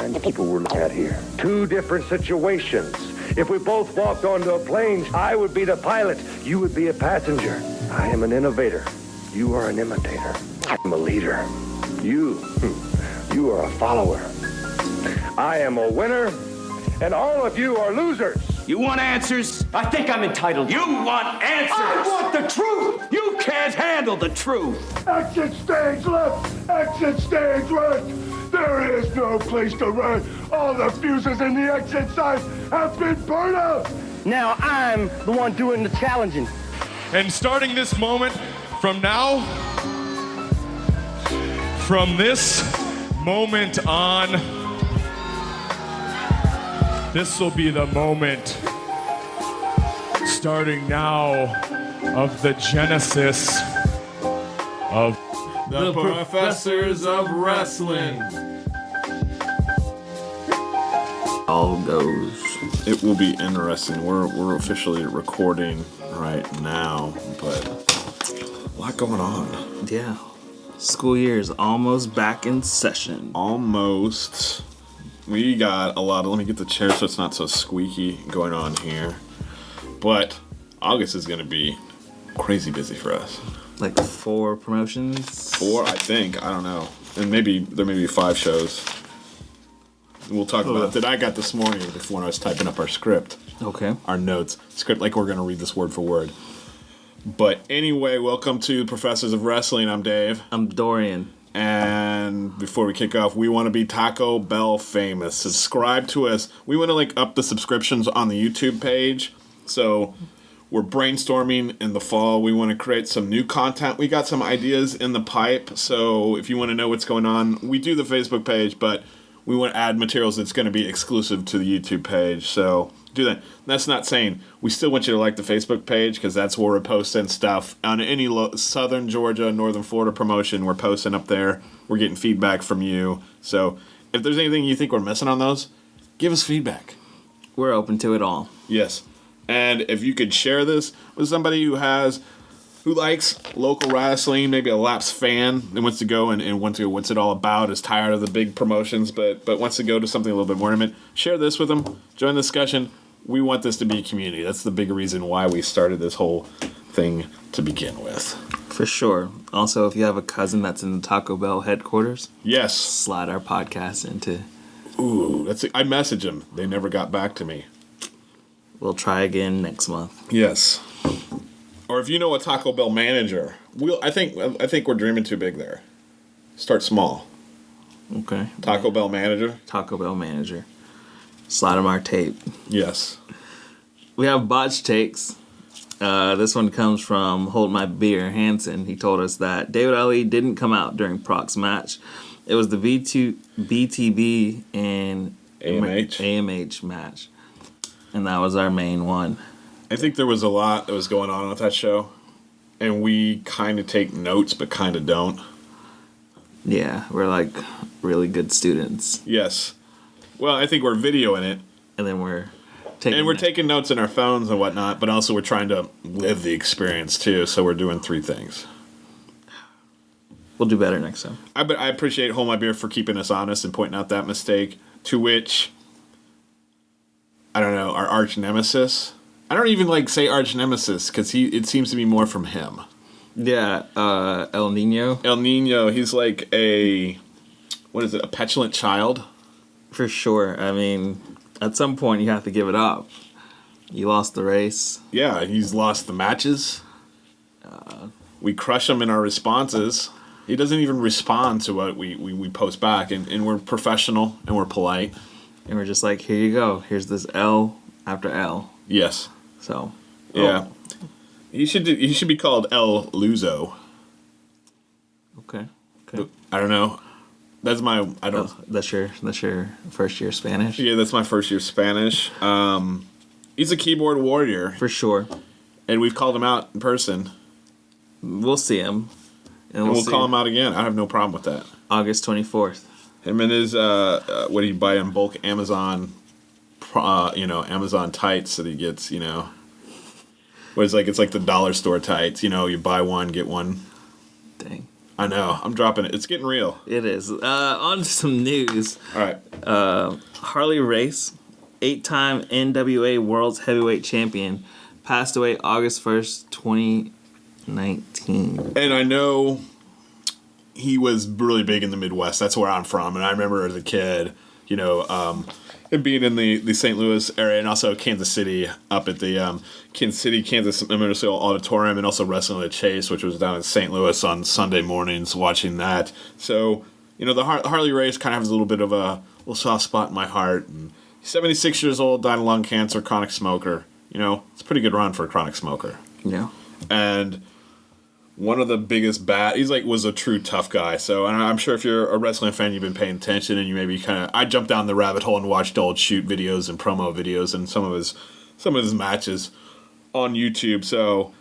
kinds of people we're looking at here. Two different situations. If we both walked onto a plane, I would be the pilot. You would be a passenger. I am an innovator. You are an imitator. I'm a leader. You are a follower. I am a winner, and all of you are losers. You want answers? I think I'm entitled. You want answers? I want the truth! You can't handle the truth. Exit stage left! Exit stage right! There is no place to run. All the fuses in the exit side have been burned out. Now I'm the one doing the challenging. And starting this moment from now, from this moment on, this will be the moment, starting now, of the genesis of the Professors of Wrestling. All goes. It will be interesting. We're officially recording right now, but a lot going on. Yeah. School year is almost back in session. Almost. We got a lot of, let me get the chair so it's not so squeaky going on here. But August is going to be crazy busy for us. Like 4 promotions? 4, I think. I don't know. And maybe there may be 5 shows. We'll talk about that I got this morning when I was typing up our script. Okay. Our notes. Script like we're going to read this word for word. But anyway, welcome to Professors of Wrestling. I'm Dave. I'm Dorrian. And before we kick off, we want to be Taco Bell famous. Subscribe to us. We want to up the subscriptions on the YouTube page. So we're brainstorming in the fall. We want to create some new content. We got some ideas in the pipe. So if you want to know what's going on, we do the Facebook page, but we want to add materials that's going to be exclusive to the YouTube page. So do that. That's not saying we still want you to like the Facebook page because that's where we're posting stuff on any Southern Georgia, Northern Florida promotion. We're posting up there. We're getting feedback from you. So if there's anything you think we're missing on those, give us feedback. We're open to it all. Yes. And if you could share this with somebody who likes local wrestling, maybe a lapsed fan and wants to go and wants to go what's it all about, is tired of the big promotions, but wants to go to something a little bit more intimate, share this with them. Join the discussion. We want this to be a community. That's the big reason why we started this whole thing to begin with. For sure. Also, if you have a cousin that's in the Taco Bell headquarters, yes, slide our podcast into. Ooh, I messaged them. They never got back to me. We'll try again next month. Yes. Or if you know a Taco Bell manager, I think we're dreaming too big there. Start small. Okay. Taco Bell manager. Taco Bell manager. Slide them our tape. Yes. We have botched takes. This one comes from Hold My Beer Hansen. He told us that David Ali didn't come out during Proc's match. It was the BTB and AMH match. And that was our main one. I think there was a lot that was going on with that show. And we kind of take notes, but kind of don't. Yeah, we're like really good students. Yes. Well, I think we're videoing it. And then we're taking notes in our phones and whatnot, but also we're trying to live the experience too, so we're doing 3 things. We'll do better next time. I appreciate Hold My Beer for keeping us honest and pointing out that mistake, to which, I don't know, our arch nemesis. I don't even say arch nemesis, because it seems to be more from him. Yeah, El Nino. El Nino, he's like a petulant child? For sure. I mean, at some point you have to give it up. You lost the race. Yeah, he's lost the matches. We crush him in our responses. He doesn't even respond to what we post back, and we're professional and we're polite. And we're just like, here you go. Here's this L after L. Yes. So. Yeah. He should be called El Luzo. Okay. I don't know. That's my. I don't. Oh, that's your first year Spanish. Yeah, that's my first year Spanish. He's a keyboard warrior for sure, and we've called him out in person. We'll see him, and we'll call him out again. I have no problem with that. August 24th. Him and his what do you buy in bulk Amazon, Amazon tights that he gets. What is it's like the dollar store tights. You buy one get one. Dang. I know. I'm dropping it. It's getting real. It is. On to some news. All right. Harley Race, 8-time NWA World's Heavyweight Champion, passed away August 1st, 2019. And I know he was really big in the Midwest. That's where I'm from. And I remember as a kid, him being in the St. Louis area and also Kansas City, up at the Kansas Municipal Auditorium, and also wrestling at Chase, which was down in St. Louis on Sunday mornings, watching that. So, the Harley Race kind of has a little bit of a little soft spot in my heart. And he's 76 years old, died of lung cancer, chronic smoker. It's a pretty good run for a chronic smoker. Yeah. And one of the biggest was a true tough guy. So, and I'm sure if you're a wrestling fan, you've been paying attention, and you maybe I jumped down the rabbit hole and watched old shoot videos and promo videos and some of his matches on YouTube. So,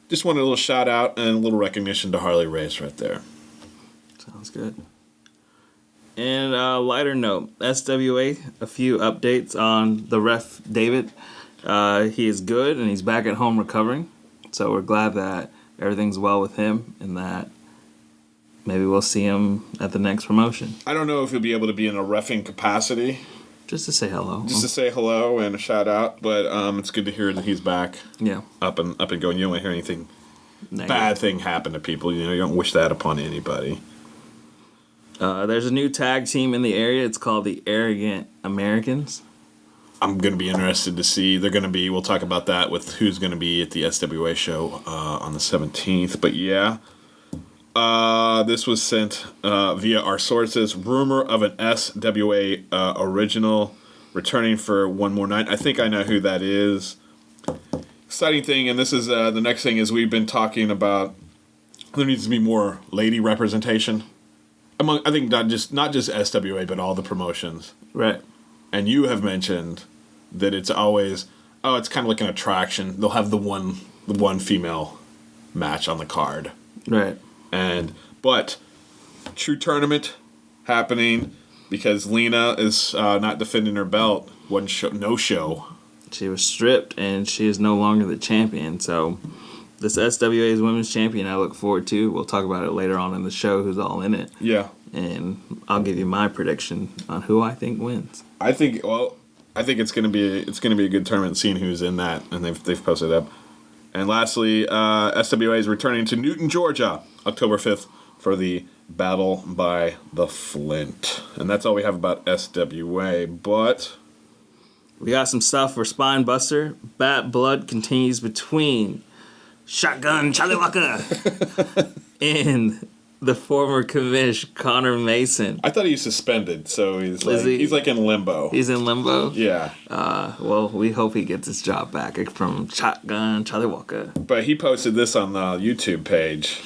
just wanted a little shout out and a little recognition to Harley Race right there. Sounds good. And lighter note, SWA, a few updates on the ref David. He is good and he's back at home recovering. So we're glad that everything's well with him and that maybe we'll see him at the next promotion. I don't know if he'll be able to be in a reffing capacity. Just to say hello. Just to say hello and a shout out, but it's good to hear that he's back. Yeah. Up and going. You don't want to hear anything negative. Bad thing happen to people. You don't wish that upon anybody. There's a new tag team in the area. It's called the Arrogant Americans. I'm going to be interested to see. We'll talk about that with who's going to be at the SWA show on the 17th. But yeah, this was sent via our sources. Rumor of an SWA original returning for one more night. I think I know who that is. Exciting thing, and this is the next thing is we've been talking about. There needs to be more lady representation among. I think not just SWA, but all the promotions. Right. And you have mentioned that it's always, it's kind of like an attraction. They'll have the one female match on the card. Right. But true tournament happening because Lena is not defending her belt. No show. She was stripped and she is no longer the champion. So this SWA's women's champion I look forward to. We'll talk about it later on in the show, who's all in it. Yeah. And I'll give you my prediction on who I think wins. I think it's gonna be a good tournament, seeing who's in that, and they've posted up. And lastly, SWA is returning to Newton, Georgia, October 5th for the Battle by the Flint, and that's all we have about SWA. But we got some stuff for Spinebuster. Bat blood continues between Shotgun Charlie Walker and the former commish Connor Mason. I thought he was suspended, so he's like in limbo. He's in limbo? Yeah. Well, we hope he gets his job back from Shotgun Charlie Walker. But he posted this on the YouTube page.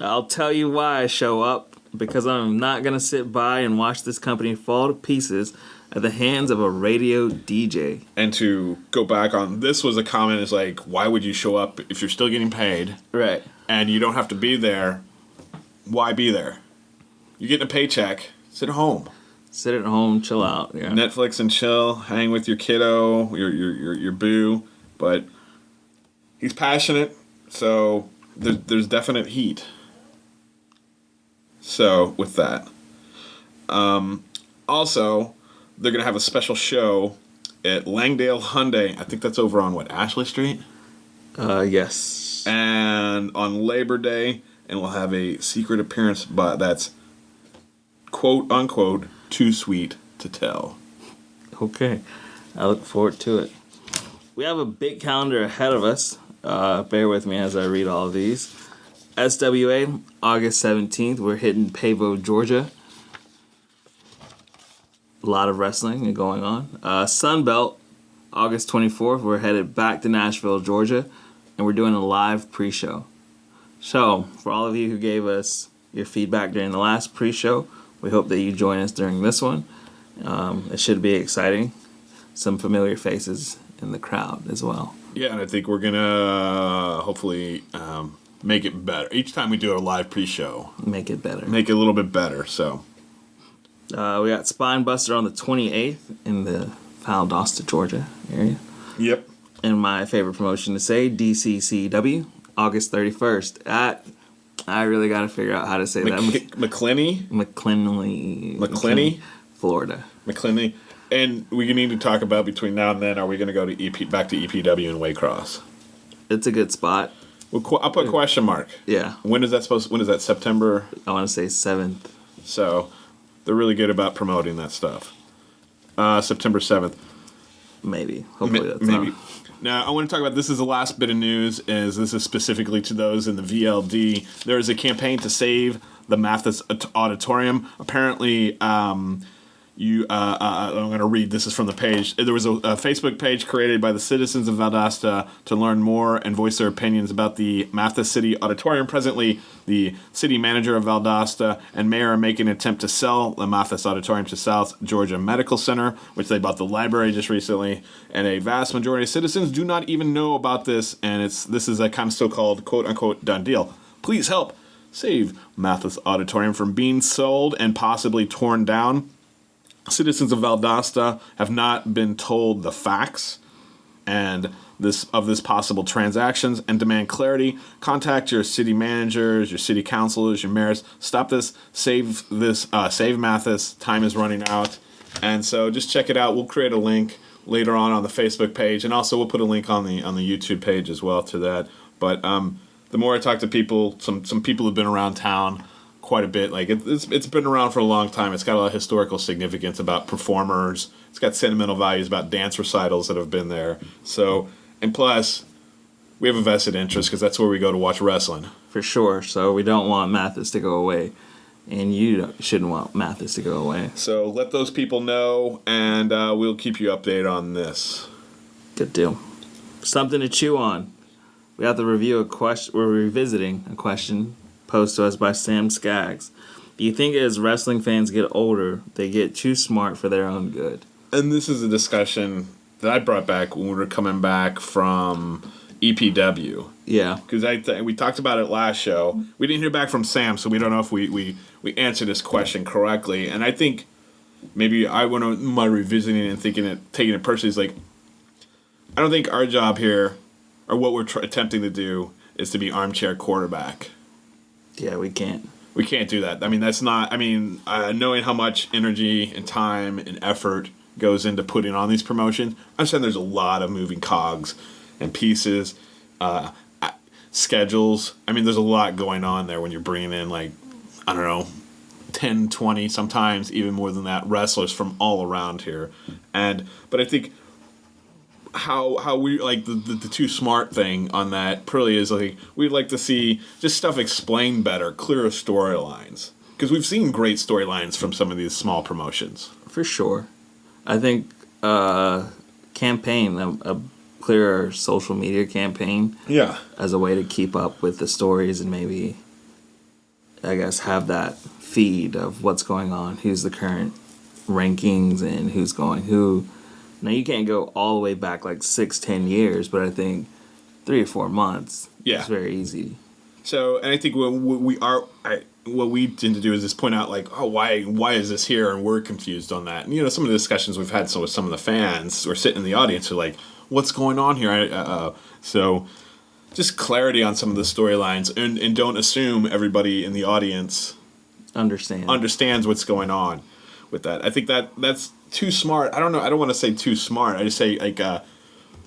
I'll tell you why I show up. Because I'm not going to sit by and watch this company fall to pieces at the hands of a radio DJ. And to go back on, this was a comment, is like, why would you show up if you're still getting paid? Right. And you don't have to be there. Why be there? You're getting a paycheck. Sit at home. Sit at home, chill out. Yeah. Netflix and chill. Hang with your kiddo, your boo. But he's passionate, so there's definite heat. So with that, also they're gonna have a special show at Langdale Hyundai. I think that's over on Ashley Street. Yes. And on Labor Day. And we'll have a secret appearance, but that's quote unquote too sweet to tell. Okay, I look forward to it. We have a big calendar ahead of us. Bear with me as I read all of these. SWA, August 17th, we're hitting Pavo, Georgia. A lot of wrestling going on. Sunbelt, August 24th, we're headed back to Nashville, Georgia, and we're doing a live pre-show. So, for all of you who gave us your feedback during the last pre-show, we hope that you join us during this one. It should be exciting. Some familiar faces in the crowd as well. Yeah, and I think we're going to hopefully make it better. Each time we do a live pre-show. Make it better. Make it a little bit better, so. We got Spinebuster on the 28th in the Valdosta, Georgia area. Yep. And my favorite promotion to say, DCCW. August 31st at I really got to figure out how to say that. McClinney? McClinney, Florida. McClinney. And we need to talk about between now and then, are we going to go to back to EPW and Waycross? It's a good spot. Well, I'll put question mark. Yeah. When is that September? I want to say 7th. So they're really good about promoting that stuff. September 7th. Maybe. Hopefully that's maybe. not. Now, I want to talk about, this is the last bit of news, this is specifically to those in the VLD. There is a campaign to save the Mathis Auditorium. Apparently, I'm going to read, this is from the page. There was a Facebook page created by the citizens of Valdosta to learn more and voice their opinions about the Mathis City Auditorium. Presently, the city manager of Valdosta and mayor are making an attempt to sell the Mathis Auditorium to South Georgia Medical Center, which they bought the library just recently. And a vast majority of citizens do not even know about this, and this is a kind of so-called quote-unquote done deal. Please help save Mathis Auditorium from being sold and possibly torn down. Citizens of Valdosta have not been told the facts and this possible transactions and demand clarity. Contact your city managers, your city councilors, your mayors. Stop this. Save Mathis. Time is running out. And so just check it out. We'll create a link later on the Facebook page, and also we'll put a link on the YouTube page as well to that. But the more I talk to people, some people have been around town quite a bit. Like it's been around for a long time. It's got a lot of historical significance about performers. It's got sentimental values about dance recitals that have been there. So, and plus, we have a vested interest because that's where we go to watch wrestling. For sure. So we don't want Mathis to go away, and you shouldn't want Mathis to go away. So let those people know, and we'll keep you updated on this. Good deal. Something to chew on. We have to review a question. We're revisiting a question posed to us by Sam Skaggs. Do you think as wrestling fans get older, they get too smart for their own good? And this is a discussion that I brought back when we were coming back from EPW. Yeah. Because we talked about it last show. We didn't hear back from Sam, so we don't know if we answered this question correctly. And I think maybe I went on my revisiting and taking it personally is like, I don't think our job here, or what we're attempting to do, is to be armchair quarterback. Yeah, we can't. We can't do that. I mean, that's not... I mean, knowing how much energy and time and effort goes into putting on these promotions, I understand there's a lot of moving cogs and pieces, schedules. I mean, there's a lot going on there when you're bringing in, like, I don't know, 10, 20, sometimes even more than that, wrestlers from all around here. But I think how we like the too smart thing on that probably is like we'd like to see just stuff explained better, clearer storylines, because we've seen great storylines from some of these small promotions. For sure. I think campaign, a clearer social media campaign, yeah, as a way to keep up with the stories and maybe, I guess, have that feed of what's going on, who's the current rankings and who's going who. Now, you can't go all the way back like 6-10 years, but I think 3 or 4 months is very easy. So, and I think what we tend to do is just point out like, oh, why is this here? And we're confused on that. And, you know, some of the discussions we've had with some of the fans or sitting in the audience are like, what's going on here? So just clarity on some of the storylines, and don't assume everybody in the audience understands what's going on with that. I think that's too smart. I don't know. I don't want to say too smart. I just say like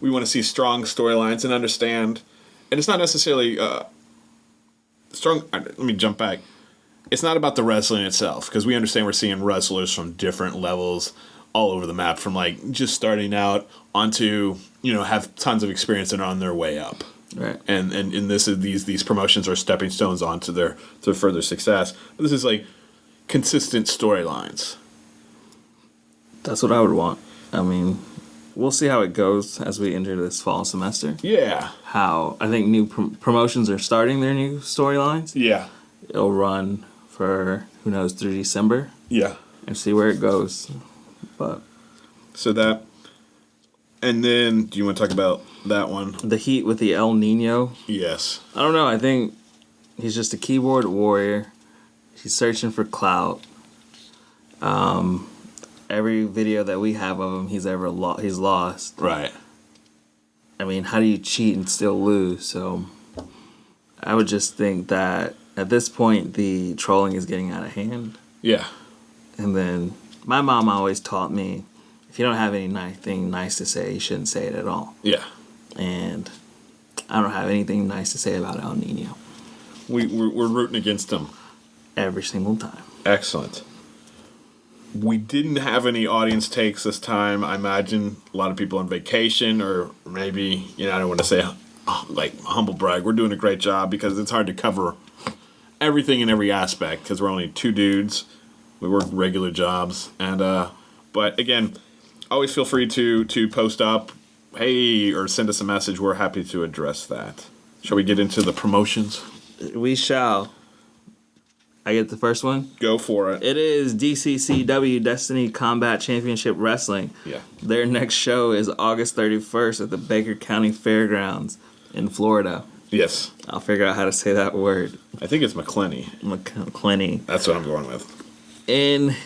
we want to see strong storylines and understand. And it's not necessarily strong. Let me jump back. It's not about the wrestling itself, because we understand we're seeing wrestlers from different levels all over the map, from like just starting out onto, you know, have tons of experience and are on their way up. Right. And these promotions are stepping stones onto their further success. But this is like consistent storylines. That's what I would want. I mean, we'll see how it goes as we enter this fall semester. Yeah. How I think new promotions are starting their new storylines. Yeah. It'll run for, who knows, through December. Yeah. And see where it goes. But so that, and then do you want to talk about that one? The Heat with the El Nino. Yes. I don't know. I think he's just a keyboard warrior. He's searching for clout. Every video that we have of him, he's lost. Right. I mean, how do you cheat and still lose? So I would just think that at this point, the trolling is getting out of hand. Yeah. And then my mom always taught me, if you don't have anything nice to say, you shouldn't say it at all. Yeah. And I don't have anything nice to say about El Nino. We're rooting against him. Every single time. Excellent. We didn't have any audience takes this time. I imagine a lot of people on vacation, or maybe, I don't want to say humble brag. We're doing a great job because it's hard to cover everything in every aspect because we're only two dudes. We work regular jobs. But again, always feel free to post up, hey, or send us a message. We're happy to address that. Shall we get into the promotions? We shall. I get the first one? Go for it. It is DCCW, Destiny Combat Championship Wrestling. Yeah. Their next show is August 31st at the Baker County Fairgrounds in Florida. Yes. I'll figure out how to say that word. I think it's McClenny. McClenny. That's what I'm going with. In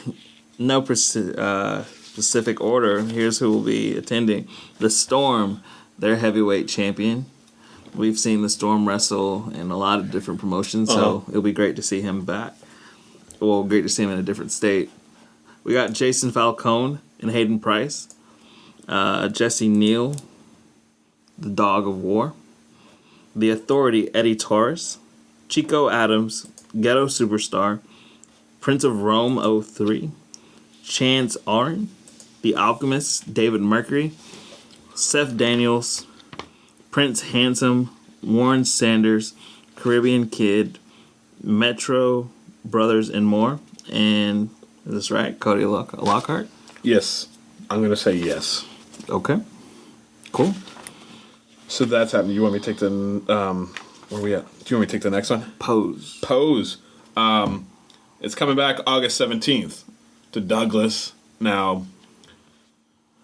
no specific order, here's who will be attending. The Storm, their heavyweight champion. We've seen the Storm wrestle in a lot of different promotions, so it'll be great to see him back. Well, great to see him in a different state. We got Jason Falcone and Hayden Price. Jesse Neal, the Dog of War. The Authority, Eddie Torres. Chico Adams, Ghetto Superstar. Prince of Rome 03. Chance Arn. The Alchemist, David Mercury. Seth Daniels. Prince Handsome, Warren Sanders, Caribbean Kid, Metro Brothers, and more. And is this right? Cody Lockhart? Yes. I'm going to say yes. Okay. Cool. So that's happening. You want me to take the... where are we at? Do you want me to take the next one? Pose. It's coming back August 17th to Douglas. Now,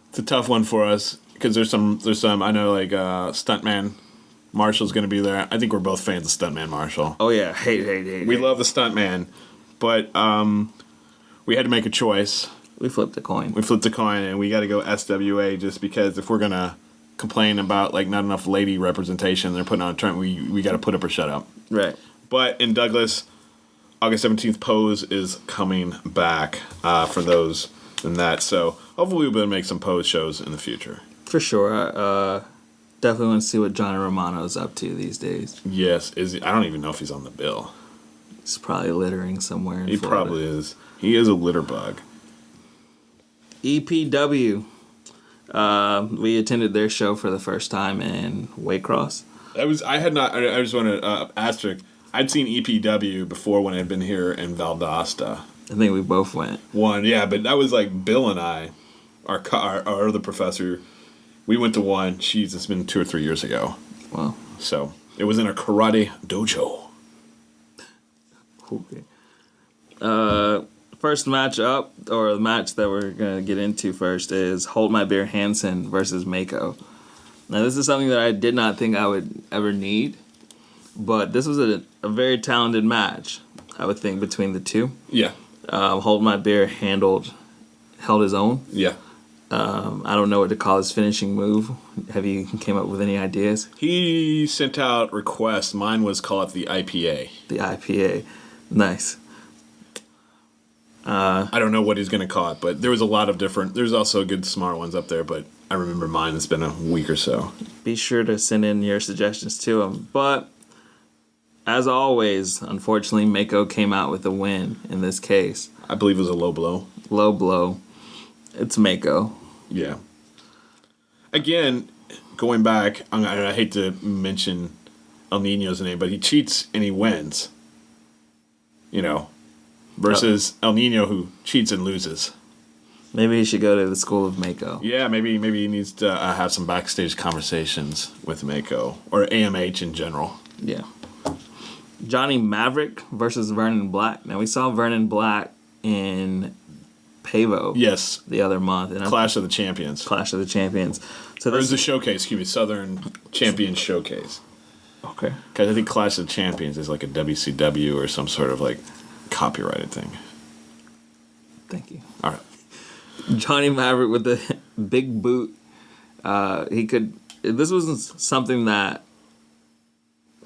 it's a tough one for us. Because there's some I know, like Stuntman Marshall's going to be there. I think we're both fans of Stuntman Marshall. Oh yeah, hey. We love the Stuntman, but we had to make a choice. We flipped a coin. And we got to go SWA just because if we're gonna complain about like not enough lady representation, they're putting on a tournament. We got to put up or shut up. Right. But in Douglas, August 17th, Pose is coming back for those and that. So hopefully we'll be able to make some Pose shows in the future. For sure. Definitely want to see what Johnny Romano's up to these days. Yes. Is he? I don't even know if he's on the bill. He's probably littering somewhere in He Florida. probably is. He is a litter bug. EPW. We attended their show for the first time in Waycross. I just want to asterisk. I'd seen EPW before when I'd been here in Valdosta. I think we both went. One, yeah, but that was like Bill and I, our other professor. We went to one. It's been 2 or 3 years ago. Wow. So it was in a karate dojo. Okay. First match up, or the match that we're going to get into first, is Hold My Beer Hansen versus Mako. Now, this is something that I did not think I would ever need, but this was a very talented match, I would think, between the two. Yeah. Hold My Beer held his own. Yeah. I don't know what to call his finishing move. Have you came up with any ideas? He sent out requests. Mine was call it the IPA. The IPA. Nice. I don't know what he's going to call it, but there was a lot of different... There's also good smart ones up there, but I remember mine. It's been a week or so. Be sure to send in your suggestions to him. But, as always, unfortunately, Mako came out with a win in this case. I believe it was a low blow. Low blow. It's Mako. Yeah. Again, going back, I hate to mention El Nino's name, but he cheats and he wins. You know, versus El Nino who cheats and loses. Maybe he should go to the school of Mako. Yeah, maybe he needs to have some backstage conversations with Mako or AMH in general. Yeah. Johnny Maverick versus Vernon Black. Now we saw Vernon Black in Pavo. Yes. The other month. And Clash of the Champions. So or it was the showcase, excuse me, Southern Champions Showcase. Okay. Because I think Clash of the Champions is like a WCW or some sort of like copyrighted thing. Thank you. All right. Johnny Maverick with the big boot. This wasn't something that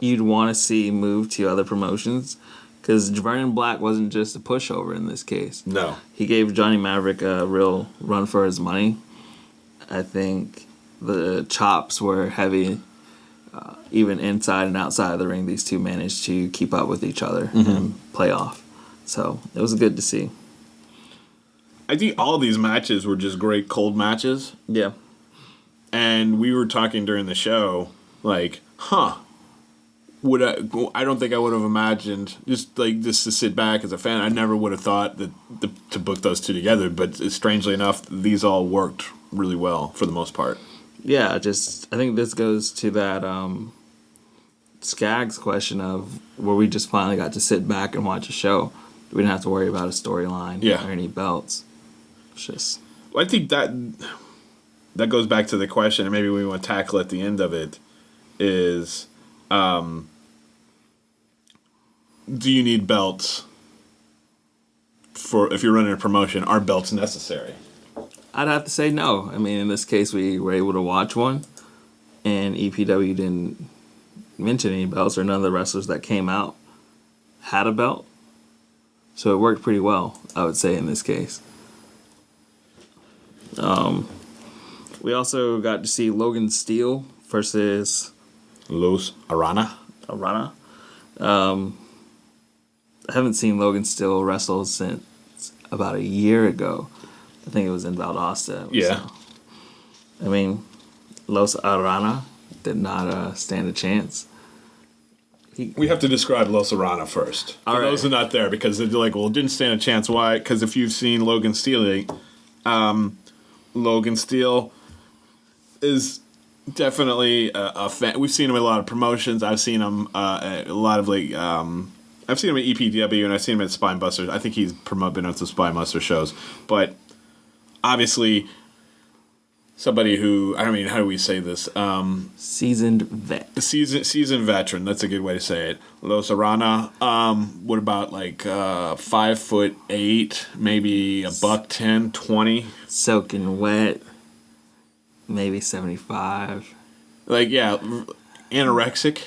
you'd want to see move to other promotions, because Vernon Black wasn't just a pushover in this case. No. He gave Johnny Maverick a real run for his money. I think the chops were heavy, even inside and outside of the ring. These two managed to keep up with each other and play off. So it was good to see. I think all these matches were just great cold matches. Yeah. And we were talking during the show, like, I don't think I would have imagined just to sit back as a fan. I never would have thought that to book those two together. But strangely enough, these all worked really well for the most part. Yeah, I think this goes to that Skaggs question of where we just finally got to sit back and watch a show. We didn't have to worry about a storyline or any belts. It's just... Well, I think that goes back to the question, and maybe we want to tackle at the end of it, is do you need belts if you're running a promotion? Are belts necessary? I'd have to say no. I mean, in this case, we were able to watch one, and EPW didn't mention any belts, or none of the wrestlers that came out had a belt. So it worked pretty well, I would say, in this case. We also got to see Logan Steele versus Los Arana. Arana. I haven't seen Logan Steele wrestle since about a year ago. I think it was in Valdosta. Yeah. So, I mean, Los Arana did not stand a chance. We have to describe Los Arana first. For those who are not there, because they're like, well, it didn't stand a chance. Why? Because if you've seen Logan Steele, Logan Steele is definitely a fan. We've seen him in a lot of promotions. I've seen him a lot of I've seen him at EPW, and I've seen him at Spinebuster. I think he's been on some Spinebuster shows, but obviously somebody who, I mean, how do we say this? Seasoned vet. Seasoned veteran. That's a good way to say it. Los Arana. What about 5'8", maybe $110, 20? Soaking wet. Maybe 75. Anorexic.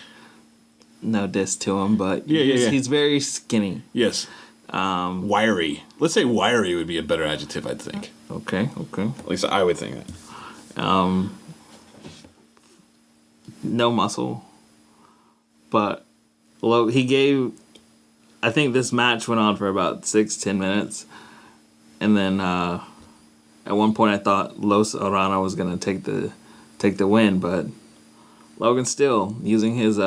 No diss to him, but yeah. He's very skinny. Yes. Wiry. Let's say wiry would be a better adjective, I think. Okay. At least I would think that. No muscle, but he gave. I think this match went on for about 6-10 minutes, and then at one point I thought Los Arana was gonna take the win, but Logan Steele, using his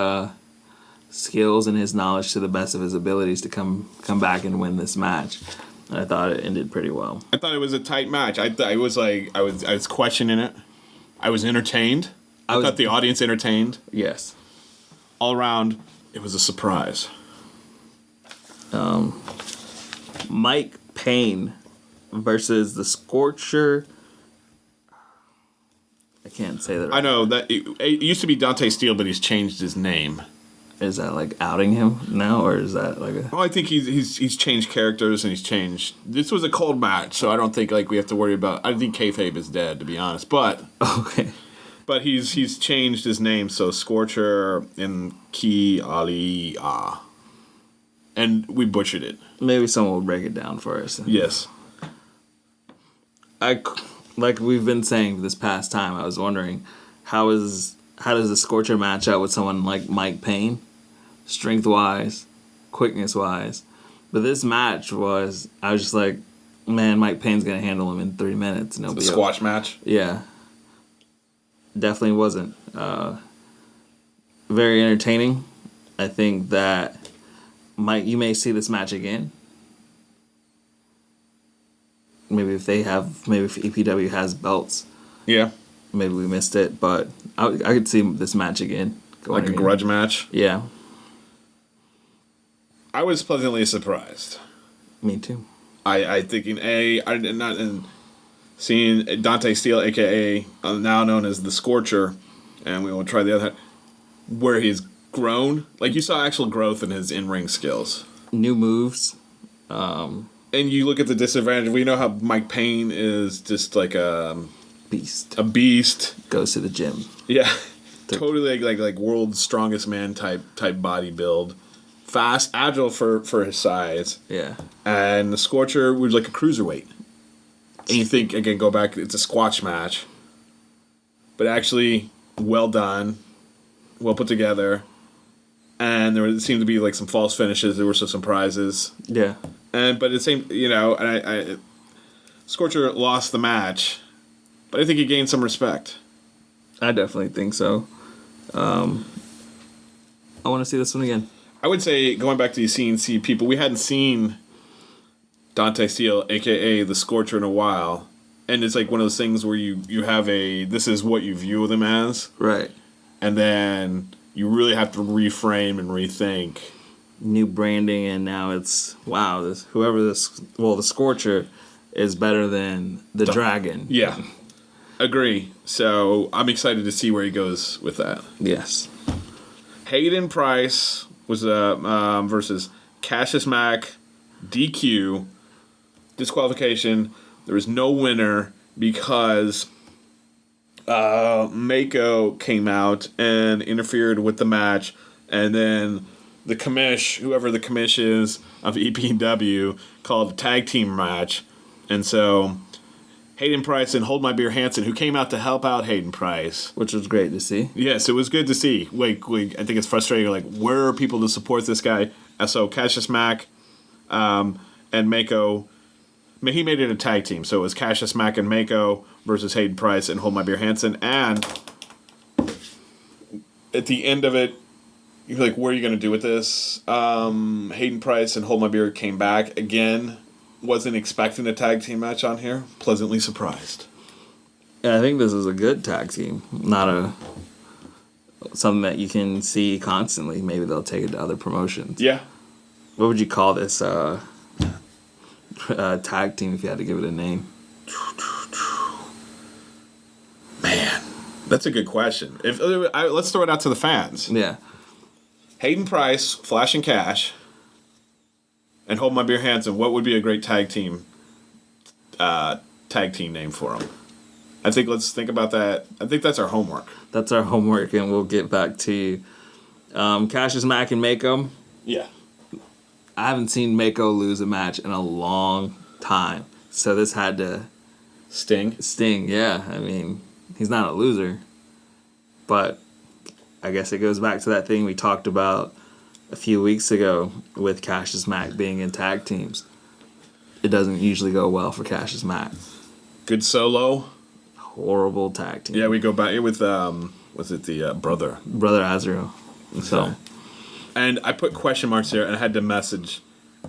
skills and his knowledge to the best of his abilities, to come back and win this match. And I thought it ended pretty well. I thought it was a tight match. I was questioning it. I was entertained. I thought the audience entertained. Yes. All around, it was a surprise. Mike Payne versus the Scorcher. I can't say that. I know that it used to be Dante Steele, but he's changed his name. Is that outing him now, or is that Well, I think he's changed characters, and he's changed. This was a cold match, so I don't think we have to worry about. I think kayfabe is dead, to be honest. But okay. But he's changed his name, so Scorcher and Ki Ali and we butchered it. Maybe someone will break it down for us. Yes. Like we've been saying this past time, I was wondering how does the Scorcher match out with someone like Mike Payne, strength wise, quickness wise. But this match I was just like, man, Mike Payne's gonna handle him in 3 minutes. And the squash match. Yeah, definitely wasn't very entertaining. I think that you may see this match again. Maybe if EPW has belts. Yeah. Maybe we missed it, but I could see this match again. Like a grudge match? Yeah. I was pleasantly surprised. Me too. Seeing Dante Steele, a.k.a. now known as the Scorcher, and we will try the other, where he's grown. You saw actual growth in his in-ring skills. New moves. And you look at the disadvantage. We know how Mike Payne is just like a beast. A beast. Goes to the gym. Yeah. Totally like world's strongest man type body build. Fast, agile for his size. Yeah. And the Scorcher was like a cruiserweight. And you think, again, go back, it's a squash match. But actually, well done. Well put together. And there seemed to be like some false finishes. There were some surprises. Yeah. But it seemed, and Scorcher lost the match. But I think he gained some respect. I definitely think so. I want to see this one again. I would say, going back to the CNC people, we hadn't seen Dante Steele, a.k.a. the Scorcher, in a while. And it's like one of those things where you have this is what you view them as. Right. And then you really have to reframe and rethink. New branding, and now it's, wow, the Scorcher is better than the Dragon. Yeah. Agree. So I'm excited to see where he goes with that. Yes. Hayden Price was versus Cassius Mack, DQ, disqualification. There was no winner because Mako came out and interfered with the match, and then the commish, whoever the commish is of EPW, called a tag team match, and so Hayden Price and Hold My Beer Hansen, who came out to help out Hayden Price. Which was great to see. Yes, it was good to see. I think it's frustrating. Like, where are people to support this guy? So Cassius Mack and Mako, he made it a tag team. So it was Cassius Mack and Mako versus Hayden Price and Hold My Beer Hansen. And at the end of it, you're like, what are you going to do with this? Hayden Price and Hold My Beer came back again. Wasn't expecting a tag team match on here. Pleasantly surprised. Yeah, I think this is a good tag team, not something that you can see constantly. Maybe they'll take it to other promotions. Yeah. What would you call this tag team if you had to give it a name? Man, that's a good question. Let's throw it out to the fans. Yeah. Hayden Price, Flash and Cash, and Hold My Beer Hansen. What would be a great tag team name for them? I think let's think about that. I think that's our homework. That's our homework, and we'll get back to you. Cassius Mack and Mako. Yeah. I haven't seen Mako lose a match in a long time, so this had to sting. Yeah, I mean, he's not a loser, but I guess it goes back to that thing we talked about a few weeks ago with Cassius Mack being in tag teams. It doesn't usually go well for Cassius Mack. Good solo. Horrible tag team. Yeah, we go back with was it the brother Azrael. So, and I put question marks here, and I had to message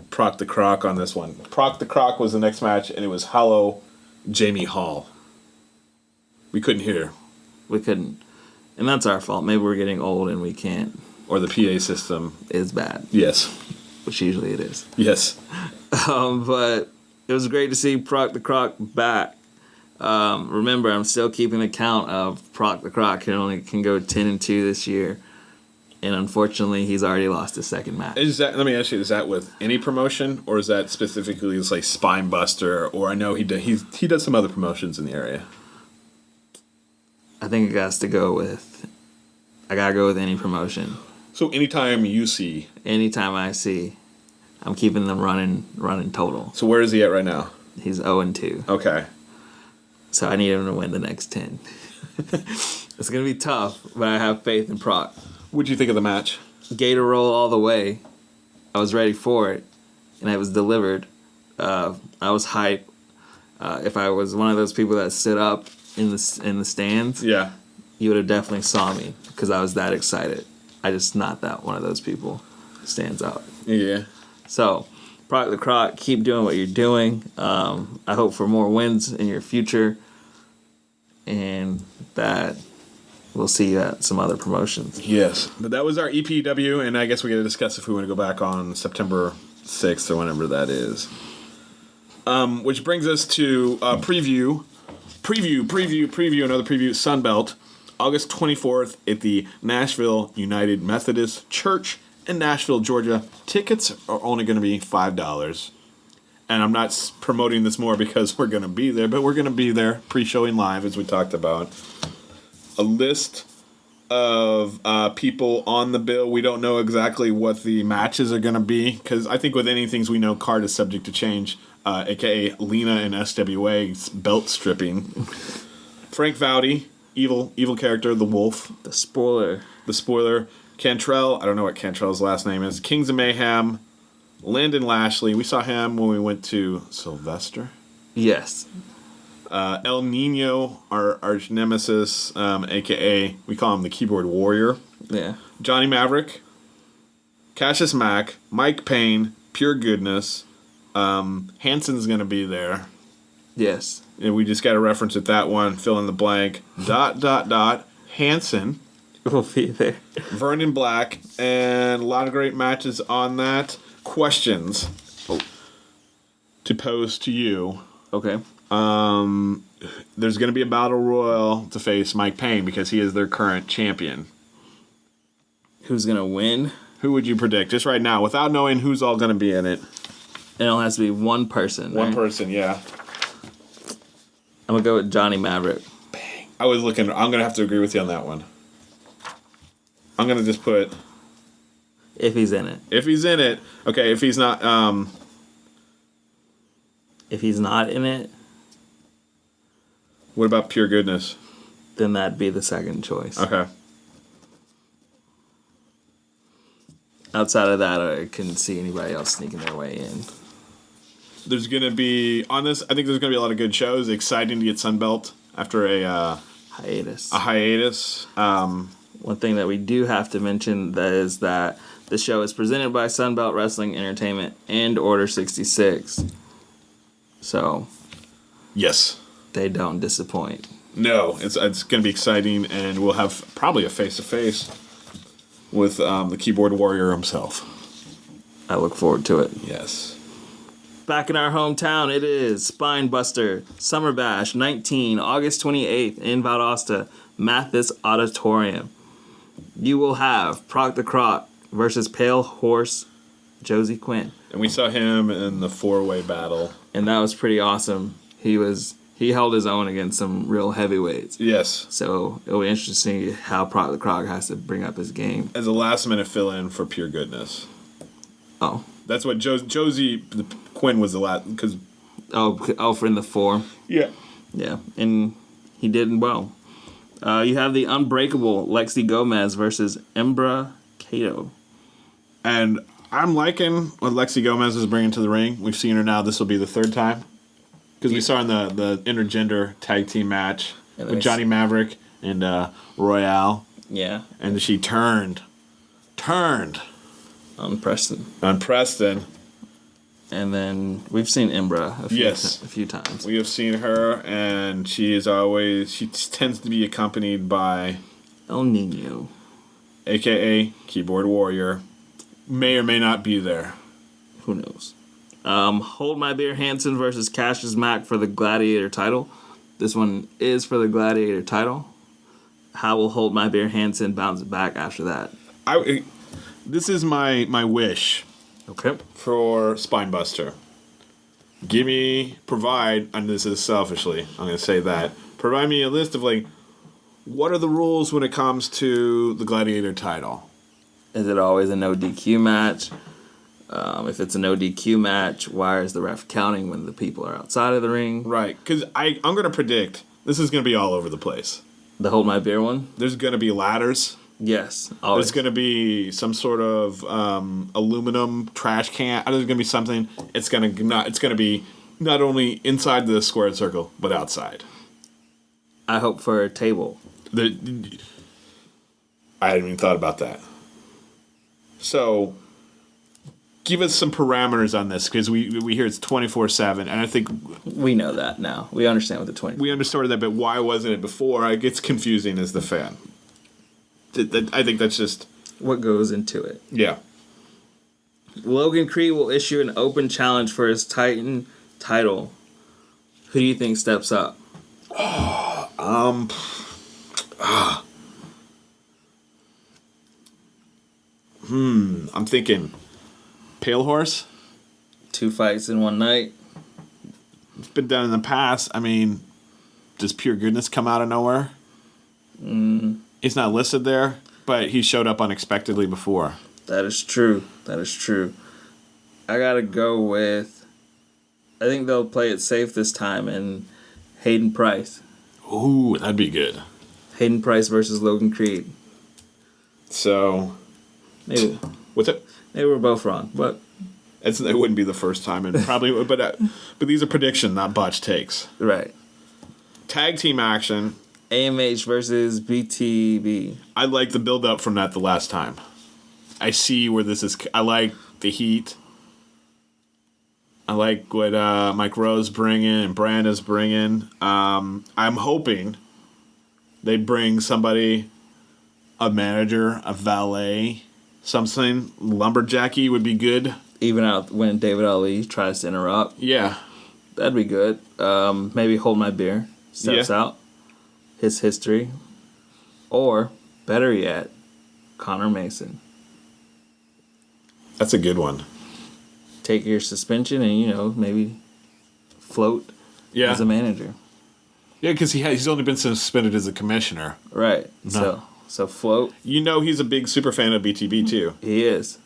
Proc the Croc on this one. Proc the Croc was the next match, and it was Hollow Jamie Hall. We couldn't hear. We couldn't. And that's our fault. Maybe we're getting old and we can't. Or the PA system is bad. Yes. Which usually it is. Yes. But it was great to see Proc the Croc back. Remember, I'm still keeping the count of Proc the Croc. Can go 10-2 this year. And unfortunately, he's already lost his second match. Let me ask you, is that with any promotion, or is that specifically just like Spinebuster? Or I know he does some other promotions in the area. I think it has to go with. I gotta go with any promotion. So anytime you see, anytime I see, I'm keeping them running total. So where is he at right now? He's 0-2. Okay. So I need him to win the next 10. It's gonna be tough, but I have faith in Proc. What'd you think of the match? Gator roll all the way. I was ready for it, and it was delivered. I was hyped. If I was one of those people that stood up in the stands, yeah, you would have definitely saw me because I was that excited. I just not that one of those people who stands out. Yeah. So, Proc the Croc, keep doing what you're doing. I hope for more wins in your future, and that we'll see you at some other promotions. Yes, but that was our EPW, and I guess we got to discuss if we want to go back on September 6th or whenever that is. Which brings us to another preview, Sunbelt, August 24th at the Nashville United Methodist Church in Nashville, Georgia. Tickets are only going to be $5. And I'm not promoting this more because we're going to be there, but we're going to be there pre-showing live, as we talked about. A list of people on the bill. We don't know exactly what the matches are going to be, because I think with any things we know, card is subject to change, a.k.a. Lena and SWA's belt stripping. Frank Vowdy, evil character, the Wolf. The spoiler. Cantrell, I don't know what Cantrell's last name is. Kings of Mayhem. Landon Lashley, we saw him when we went to Sylvester. Yes. El Nino, our arch nemesis, a.k.a. we call him the Keyboard Warrior. Yeah. Johnny Maverick, Cassius Mack, Mike Payne, Pure Goodness. Hanson's going to be there. Yes. And we just got to reference it, that one, fill in the blank. ... Hanson. Will be there. Vernon Black, and a lot of great matches on that. Questions to pose to you. Okay. There's going to be a battle royal to face Mike Payne because he is their current champion. Who's going to win? Who would you predict, just right now, without knowing who's all going to be in it? It only has to be one person. One right? person, yeah. I'm going to go with Johnny Maverick. I'm going to have to agree with you on that one. I'm going to just put... If he's in it. If he's in it. Okay, if he's not... If he's not in it... What about Pure Goodness? Then that'd be the second choice. Okay. Outside of that, I couldn't see anybody else sneaking their way in. There's going to be... On this, I think there's going to be a lot of good shows. Exciting to get Sunbelt after a hiatus. One thing that we do have to mention is that the show is presented by Sunbelt Wrestling Entertainment and Order 66. So... Yes. They don't disappoint. No, it's going to be exciting, and we'll have probably a face-to-face with the Keyboard Warrior himself. I look forward to it. Yes. Back in our hometown, it is Spinebuster Summer Bash 19, August 28th in Valdosta, Mathis Auditorium. You will have Proc the Croc versus Pale Horse Josie Quinn. And we saw him in the four-way battle. And that was pretty awesome. He held his own against some real heavyweights. Yes. So it'll be interesting to see how Proc the Croc has to bring up his game. As a last-minute fill-in for Pure Goodness. Oh. That's what Josie Quinn was the last... Cause, for in the 4. Yeah. Yeah, and he did well. You have the unbreakable Lexi Gomez versus Embra Cato. And I'm liking what Lexi Gomez is bringing to the ring. We've seen her now. This will be the third time. Because we saw her in the intergender tag team match with Johnny Maverick and Royale. Yeah. And she turned On Preston. And then we've seen Embra a few times. We have seen her, and she tends to be accompanied by El Nino, a.k.a. Keyboard Warrior. May or may not be there. Who knows? Hold My Beer Hansen versus Cassius Mack for the Gladiator title. This one is for the Gladiator title. How will Hold My Beer Hansen bounce back after that? This is my wish. Okay. For Spinebuster. And this is selfishly, I'm going to say that, provide me a list of, what are the rules when it comes to the Gladiator title? Is it always a no DQ match? If it's a no DQ match, why is the ref counting when the people are outside of the ring? Right, because I'm going to predict this is going to be all over the place. The Hold My Beer one? There's going to be ladders. Yes, always. There's going to be some sort of aluminum trash can. There's going to be something. It's going to be not only inside the squared circle, but outside. I hope for a table. I hadn't even thought about that. So, give us some parameters on this, because we hear it's 24/7, and I think we know that now. We understand what the 20. We understood that, but why wasn't it before? It gets confusing as the fan. I think that's just what goes into it. Yeah. Logan Creed will issue an open challenge for his Titan title. Who do you think steps up? I'm thinking Pale Horse. 2 fights in one night. It's been done in the past. I mean, does Pure Goodness come out of nowhere? He's not listed there, but he showed up unexpectedly before. That is true. I gotta go with. I think they'll play it safe this time, and Hayden Price. Ooh, that'd be good. Hayden Price versus Logan Creed. So, Maybe what's it? we're both wrong, but It wouldn't be the first time, and probably, but these are prediction, not botched takes. right. Tag team action. AMH versus BTB. I like the build up from that the last time. I see where this is. I like the heat. I like what Mike Rose bringing and Branda's bringing. I'm hoping they bring somebody, a manager, a valet, something. Lumberjacky would be good. Even out when David Ali tries to interrupt. Yeah. That'd be good. Maybe Hold My Beer steps out. His history. Or, better yet, Connor Mason. That's a good one. Take your suspension and, maybe float Yeah. as a manager. Yeah, because he's only been suspended as a commissioner. Right. No. So float. He's a big super fan of BTB too. He is.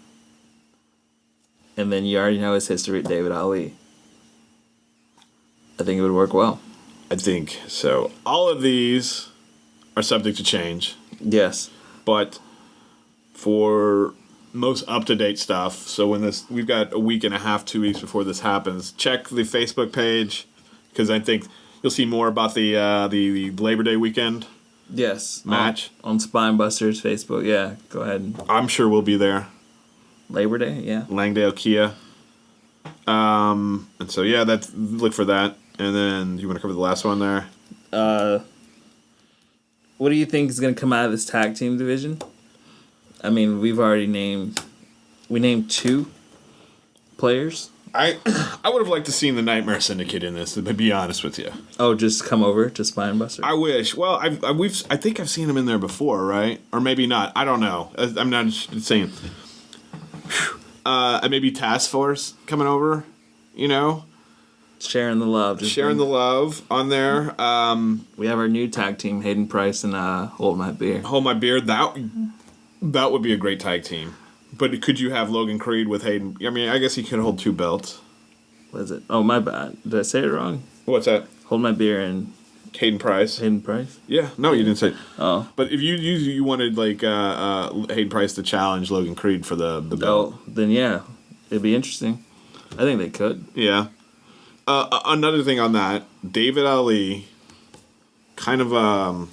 And then you already know his history with David Ali. I think it would work well. I think so. All of these are subject to change, Yes. but for most up-to-date stuff, so we've got a week and a half, 2 weeks before this happens, check the Facebook page, because I think you'll see more about the Labor Day weekend Yes. match. On Spinebuster's Facebook. Yeah. Go ahead. I'm sure we'll be there. Labor Day. Yeah. Langdale Kia. And so, yeah, look for that. And then, you want to cover the last one there? What do you think is going to come out of this tag team division? I mean, we've already named 2 players. I would have liked to seen the Nightmare Syndicate in this, to be honest with you. Oh, just come over to Spinebuster? I wish. Well, I think I've seen him in there before, right? Or maybe not. I don't know. I'm not saying. Maybe Task Force coming over, Sharing the love. sharing the love on there. We have our new tag team, Hayden Price and Hold My Beer. Hold My Beer. That would be a great tag team. But could you have Logan Creed with Hayden? I mean, I guess he could hold 2 belts. What is it? Oh, my bad. Did I say it wrong? What's that? Hold My Beer and Hayden Price. Hayden Price? Yeah. No, you didn't say. Oh. But if you wanted like Hayden Price to challenge Logan Creed for the belt. Oh, then yeah. It'd be interesting. I think they could. Yeah. Another thing on that, David Ali, kind of a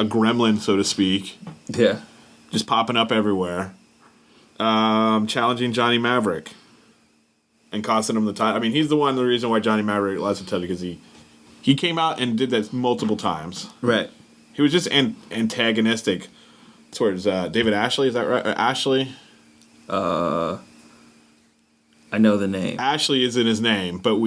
gremlin, so to speak, Yeah. just popping up everywhere, challenging Johnny Maverick and costing him the title. I mean, he's the reason why Johnny Maverick lost the title, because he came out and did that multiple times. Right. He was just antagonistic towards David Ashley. Is that right? Ashley? I know the name. Ashley isn't his name, but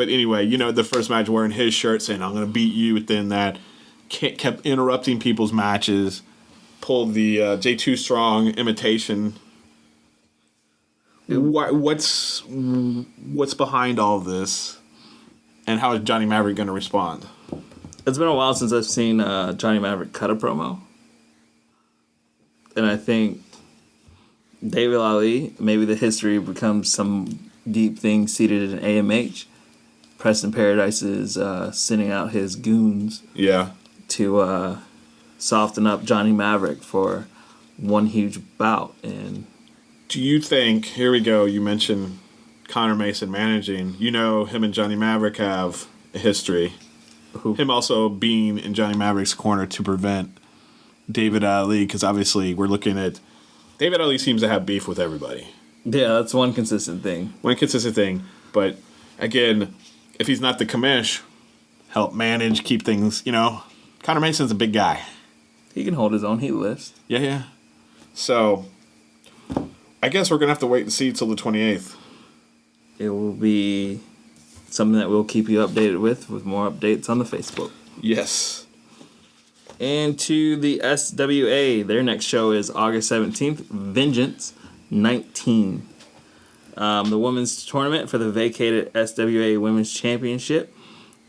anyway, the first match wearing his shirt saying, "I'm going to beat you," within that, kept interrupting people's matches, pulled the J2 Strong imitation. What's behind all of this, and how is Johnny Maverick going to respond? It's been a while since I've seen Johnny Maverick cut a promo. And I think David Ali, maybe the history becomes some deep thing seated in AMH. Preston Paradise is sending out his goons to soften up Johnny Maverick for one huge bout. And do you think, here we go, you mentioned Connor Mason managing. Him and Johnny Maverick have a history. Him also being in Johnny Maverick's corner to prevent David Ali, because obviously we're looking at David Ali seems to have beef with everybody. yeah, that's one consistent thing. But again, if he's not the commish, help manage, keep things, Connor Mason's a big guy. He can hold his own. He lifts. Yeah. So, I guess we're going to have to wait and see till the 28th. It will be something that we'll keep you updated with more updates on the Facebook. Yes. And to the SWA, their next show is August 17th, Vengeance 19. The women's tournament for the vacated SWA Women's Championship.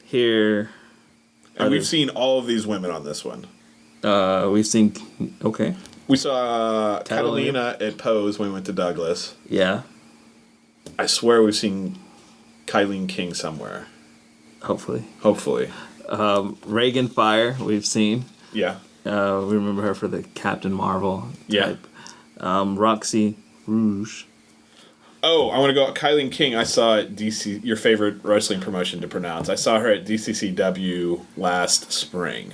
Here. And we've seen all of these women on this one. We've seen. Okay. We saw Catalina. Catalina at Pose when we went to Douglas. Yeah. I swear we've seen Kylie King somewhere. Hopefully. Reagan Fire, we've seen. Yeah. We remember her for the Captain Marvel Yeah. type. Roxy Rouge. Oh, I want to go. Kylie King, I saw at DC, your favorite wrestling promotion to pronounce. I saw her at DCCW last spring.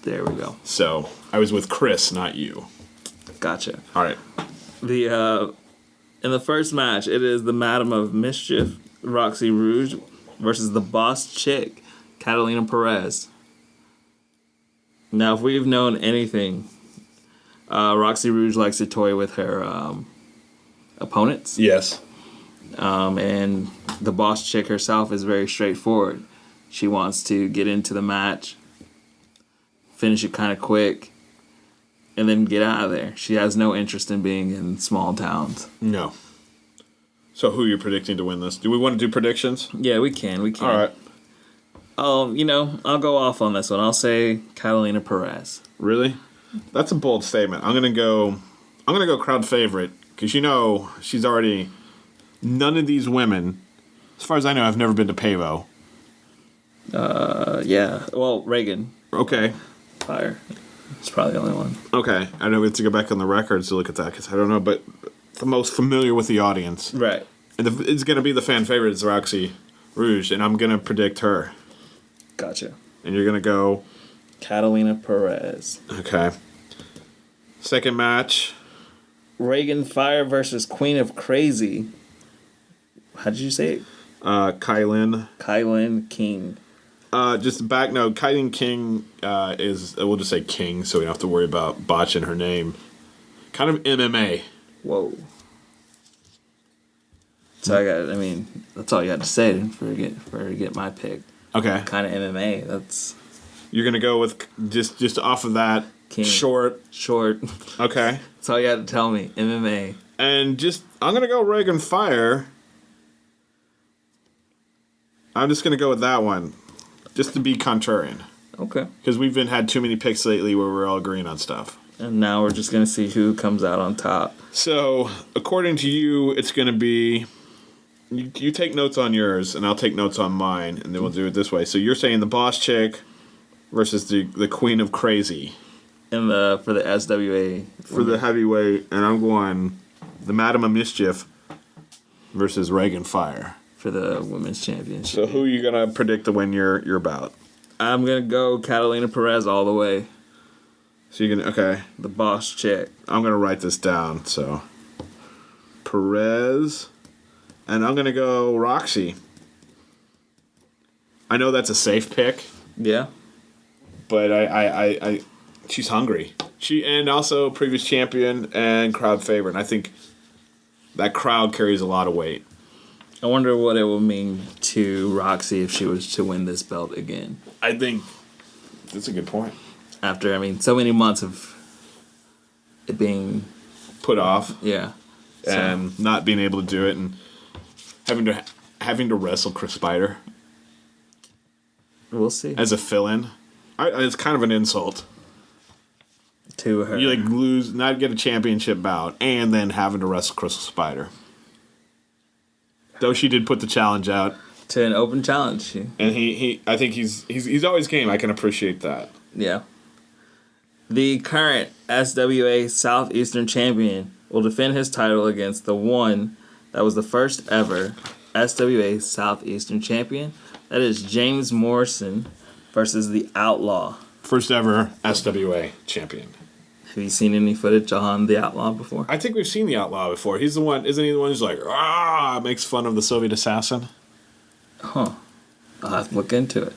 There we go. So I was with Chris, not you. Gotcha. All right. In the first match, it is the Madam of Mischief, Roxy Rouge, versus the Boss Chick, Catalina Perez. Now, if we've known anything, Roxy Rouge likes to toy with her opponents. Yes. And the Boss Chick herself is very straightforward. She wants to get into the match, finish it kind of quick, and then get out of there. She has no interest in being in small towns. No. So who are you predicting to win this? Do we want to do predictions? Yeah, we can. All right. I'll go off on this one. I'll say Catalina Perez. Really? That's a bold statement. I'm gonna go crowd favorite because she's already. None of these women, as far as I know, have never been to Pavo. Yeah. Well, Reagan Okay. Fire. It's probably the only one. Okay. I know we have to go back on the records to look at that because I don't know, but the most familiar with the audience. Right. And it's going to be the fan favorite is Roxy Rouge, and I'm going to predict her. Gotcha. And you're going to go... Catalina Perez. Okay. Second match. Reagan Fire versus Queen of Crazy. How did you say it? Kylan King. Just a back note, Kylie King is, we'll just say King, so we don't have to worry about botching her name. Kind of MMA. Whoa. So that's all you had to say for her to get my pick. Okay. Kind of MMA. That's. You're going to go with just off of that King. Short. Okay. That's all you had to tell me. MMA. And I'm going to go Reagan Fire. I'm just going to go with that one. Just to be contrarian. Okay. Because we've had too many picks lately where we're all agreeing on stuff. And now we're just going to see who comes out on top. So, according to you, it's going to be... You take notes on yours, and I'll take notes on mine, and then we'll do it this way. So you're saying the Boss Chick versus the Queen of Crazy. For the SWA. For the heavyweight, and I'm going the Madam of Mischief versus Reagan Fire. For the women's championship. So who are you going to predict to win your bout? I'm going to go Catalina Perez all the way. So you're going to... Okay. The Boss Chick. I'm going to write this down, so... Perez... And I'm going to go Roxy. I know that's a safe pick. Yeah. But I she's hungry. And also previous champion and crowd favorite. And I think that crowd carries a lot of weight. I wonder what it will mean to Roxy if she was to win this belt again. I think that's a good point. After, so many months of it being... Put off. Yeah. And not being able to do it and having to wrestle Chris Spider. We'll see. As a fill-in. It's kind of an insult. To her. You lose, not get a championship bout, and then having to wrestle Chris Spider. Though she did put the challenge out. To an open challenge. And I think he's always game. I can appreciate that. Yeah. The current SWA Southeastern champion will defend his title against the one that was the first ever SWA Southeastern champion. That is James Morrison versus the Outlaw. First ever SWA champion. Have you seen any footage on the Outlaw before? I think we've seen the Outlaw before. He's the one, isn't he the one who's makes fun of the Soviet assassin? Huh. I'll have to look into it.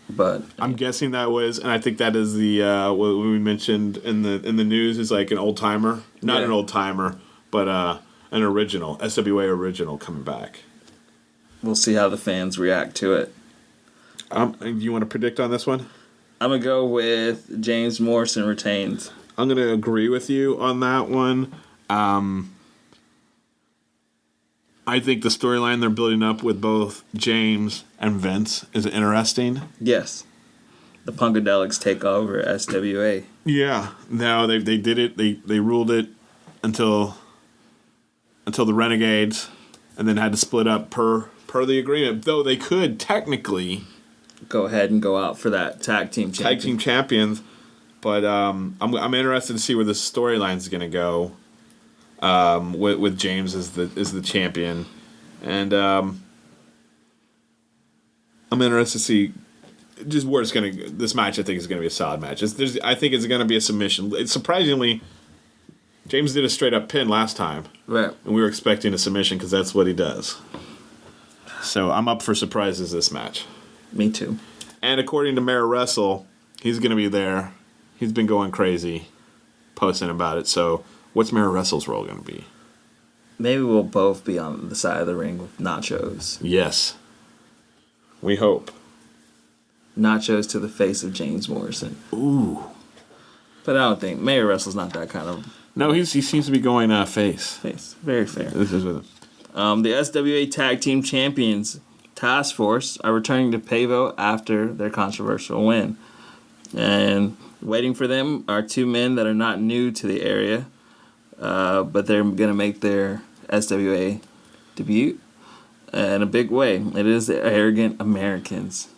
But I'm guessing that was, and I think that is the what we mentioned in the news is an old timer, not an old timer, but an original SWA original coming back. We'll see how the fans react to it. Do you want to predict on this one? I'm gonna go with James Morrison retains. I'm gonna agree with you on that one. I think the storyline they're building up with both James and Vince is interesting. Yes. the Punkadelics take over SWA. Yeah. No, they did it. They ruled it until the Renegades, and then had to split up per the agreement. Though they could technically Go ahead and go out for that tag team champions. But I'm interested to see where the storyline is going to go. With James as the champion, and I'm interested to see just where it's going to. This match, I think, is going to be a solid match. I think it's going to be a submission. Surprisingly, James did a straight up pin last time, Right. and we were expecting a submission because that's what he does. So I'm up for surprises this match. Me too. And according to Mayor Wrestle, he's going to be there. He's been going crazy, posting about it. So what's Mayor Wrestle's role going to be? Maybe we'll both be on the side of the ring with nachos. Yes. We hope. Nachos to the face of James Morrison. Ooh. But I don't think Mayor Wrestle's not that kind of No, he seems to be going face. face. Very fair. This is with him. The SWA Tag Team Champions Task Force are returning to Pavo after their controversial win. And waiting for them are two men that are not new to the area, but they're going to make their SWA debut in a big way. It is the Arrogant Americans.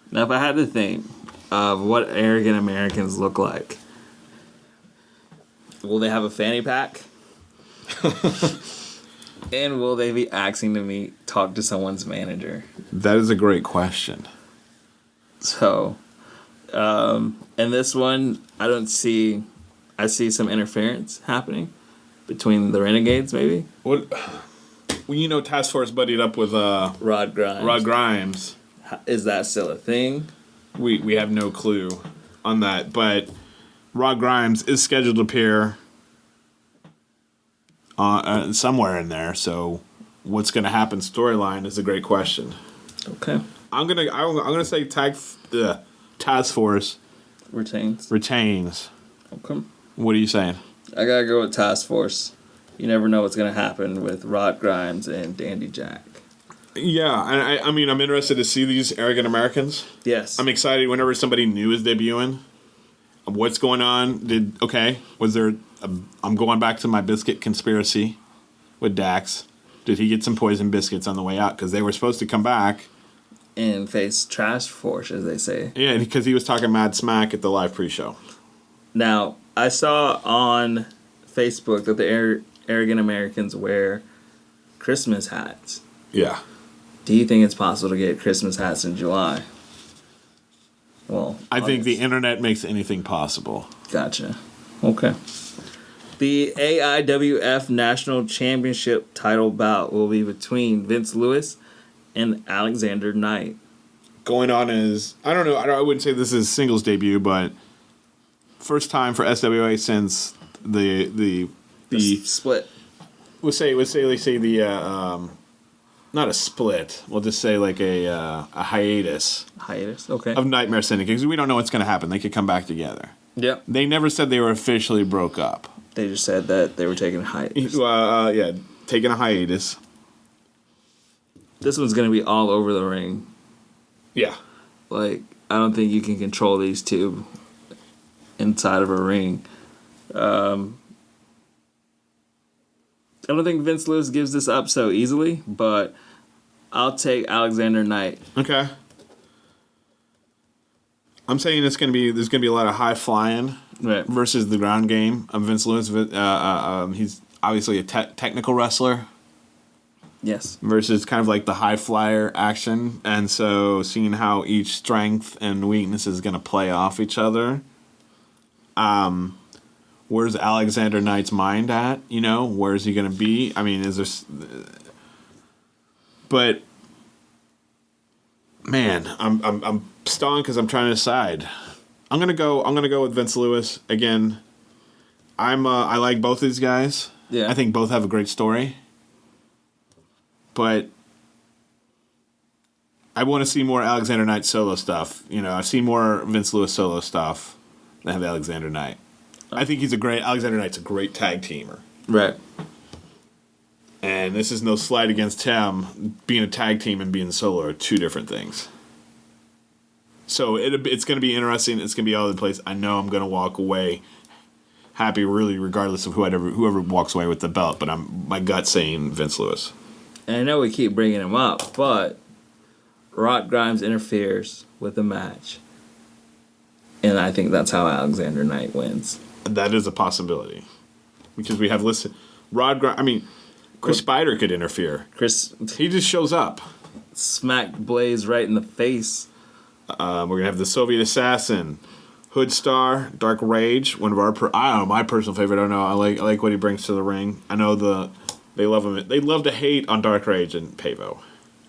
Now, if I had to think of what Arrogant Americans look like, will they have a fanny pack? And will they be asking to talk to someone's manager? That is a great question. So, in this one, I see some interference happening between the Renegades, maybe. What? Well, Task Force buddied up with Rod Grimes. Rod Grimes. Is that still a thing? We have no clue on that, but Rod Grimes is scheduled to appear somewhere in there. So, what's going to happen? Storyline is a great question. Okay. I'm gonna say Task Force Retains. Okay. What are you saying? I gotta go with Task Force. You never know what's gonna happen with Rod Grimes and Dandy Jack. Yeah, I mean, I'm interested to see these Arrogant Americans. Yes. I'm excited whenever somebody new is debuting. What's going on? Was there? I'm going back to my biscuit conspiracy with Dax. Did he get some poison biscuits on the way out? Because they were supposed to come back and face Task Force, as they say. Yeah, because he was talking mad smack at the live pre-show. Now, I saw on Facebook that the Arrogant Americans wear Christmas hats. Yeah. Do you think it's possible to get Christmas hats in July? Well, I think the internet makes anything possible. Gotcha. Okay. The AIWF National Championship title bout will be between Vince Lewis and Alexander Knight. Going on as, I don't know, I wouldn't say this is singles debut, but first time for SWA since the split. We'll say the not a split. We'll just say like a hiatus. Hiatus, okay. Of Nightmare Syndicate, because we don't know what's going to happen. They could come back together. Yep. They never said they were officially broke up. They just said that they were taking a hiatus. Yeah, taking a hiatus. This one's going to be all over the ring. Yeah. Like, I don't think you can control these two inside of a ring. I don't think Vince Lewis gives this up so easily, but I'll take Alexander Knight. Okay. I'm saying there's gonna be a lot of high flying versus the ground game of Vince Lewis. He's obviously a technical wrestler. Yes. Versus kind of like the high flyer action, and so seeing how each strength and weakness is gonna play off each other. Where's Alexander Knight's mind at? Where's he gonna be? I mean, is there? But man, I'm stalling because I'm trying to decide. I'm gonna go with Vince Lewis again. I like both these guys. Yeah. I think both have a great story. But I want to see more Alexander Knight solo stuff. I've seen more Vince Lewis solo stuff than I have Alexander Knight. I think Alexander Knight's a great tag teamer. Right. And this is no slight against him. Being a tag team and being solo are two different things. So it's going to be interesting. It's going to be all over the place. I know I'm going to walk away happy, really, regardless of whoever walks away with the belt. But my gut saying Vince Lewis. And I know we keep bringing him up, but Rock Grimes interferes with the match. And I think that's how Alexander Knight wins. That is a possibility. Because we have listed Chris Spider could interfere. He just shows up. Smack Blaze right in the face. We're going to have the Soviet Assassin, Hood Star, Dark Rage, one of our my personal favorite. I don't know. I like what he brings to the ring. I know they love him. They love to hate on Dark Rage and Pavo.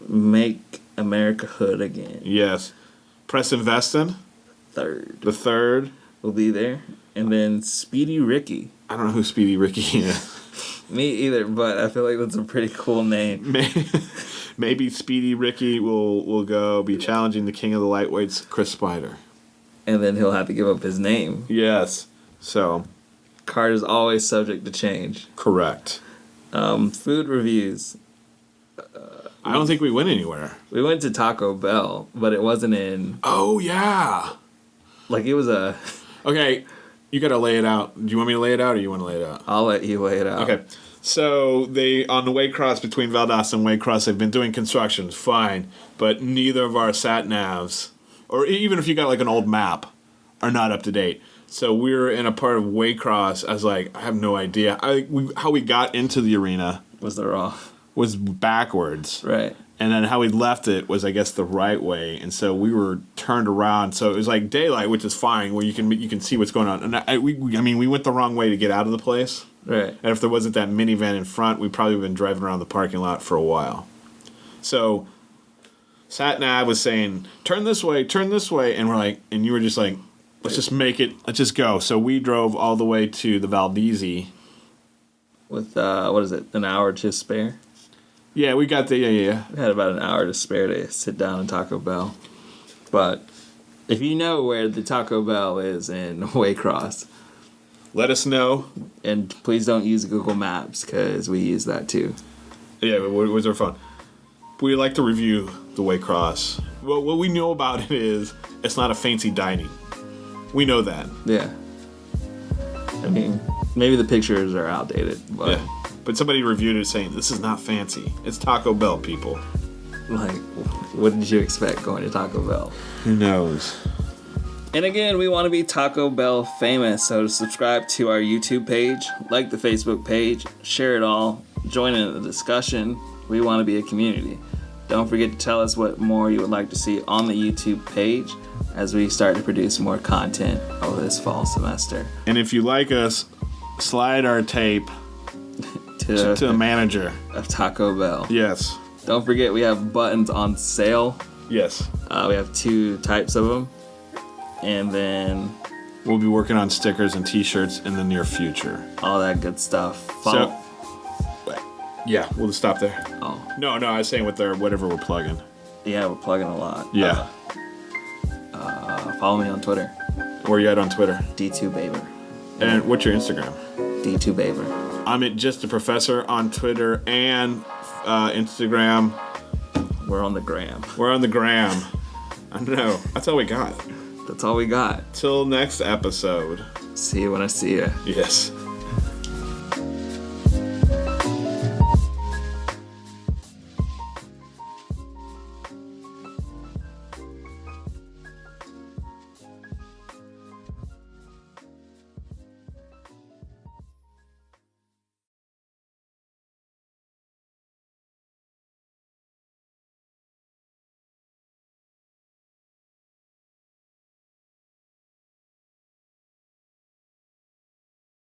Make America Hood again. Yes. Preston Veston. The third will be there. And then Speedy Ricky. I don't know who Speedy Ricky is. Me either, but I feel like that's a pretty cool name. Maybe Speedy Ricky will be challenging the king of the lightweights, Chris Spider. And then he'll have to give up his name. Yes. So. Card is always subject to change. Correct. Food reviews. I don't think we went anywhere. We went to Taco Bell, but it wasn't in... Oh, yeah. Like, it was a... Okay, you got to lay it out. Do you want me to lay it out, or you want to lay it out? I'll let you lay it out. Okay. So, on the Waycross, between Valdosta and Waycross, they've been doing constructions, fine. But neither of our sat-navs, or even if you got, like, an old map, are not up to date. So, we were in a part of Waycross. I was like, I have no idea. How we got into the arena... was backwards. Right. And then how we left it was, I guess, the right way. And so we were turned around. So it was like daylight, which is fine, where you can see what's going on. And we went the wrong way to get out of the place. Right. And if there wasn't that minivan in front, we'd probably been driving around the parking lot for a while. So Sat-Nav was saying, turn this way. And we're like, and you were just like, let's just make it, let's just go. So we drove all the way to the Valdese. With, what is it, an hour to spare? Yeah, we got yeah. We had about an hour to spare to sit down in Taco Bell. But if you know where the Taco Bell is in Waycross, let us know. And please don't use Google Maps, because we use that too. Yeah, it was our fun. We like to review the Waycross. Well, what we know about it is it's not a fancy dining. We know that. Yeah. I mean, maybe the pictures are outdated, but... Yeah. But somebody reviewed it saying, this is not fancy. It's Taco Bell, people. Like, what did you expect going to Taco Bell? Who knows? And again, we want to be Taco Bell famous, so to subscribe to our YouTube page, like the Facebook page, share it all, join in the discussion. We want to be a community. Don't forget to tell us what more you would like to see on the YouTube page as we start to produce more content over this fall semester. And if you like us, slide our tape to the manager of Taco Bell. Yes. Don't forget we have buttons on sale. Yes. We have 2 types of them. And then we'll be working on stickers and t-shirts in the near future. All that good stuff. Yeah, we'll just stop there. Oh. No, I was saying with whatever we're plugging. Yeah, we're plugging a lot. Yeah. Follow me on Twitter. Where you at on Twitter? D2Baber. And what's your Instagram? D2Baber. I'm at justaprofessor on Twitter and Instagram. We're on the gram. I know. That's all we got. That's all we got. Till next episode. See you when I see you. Yes.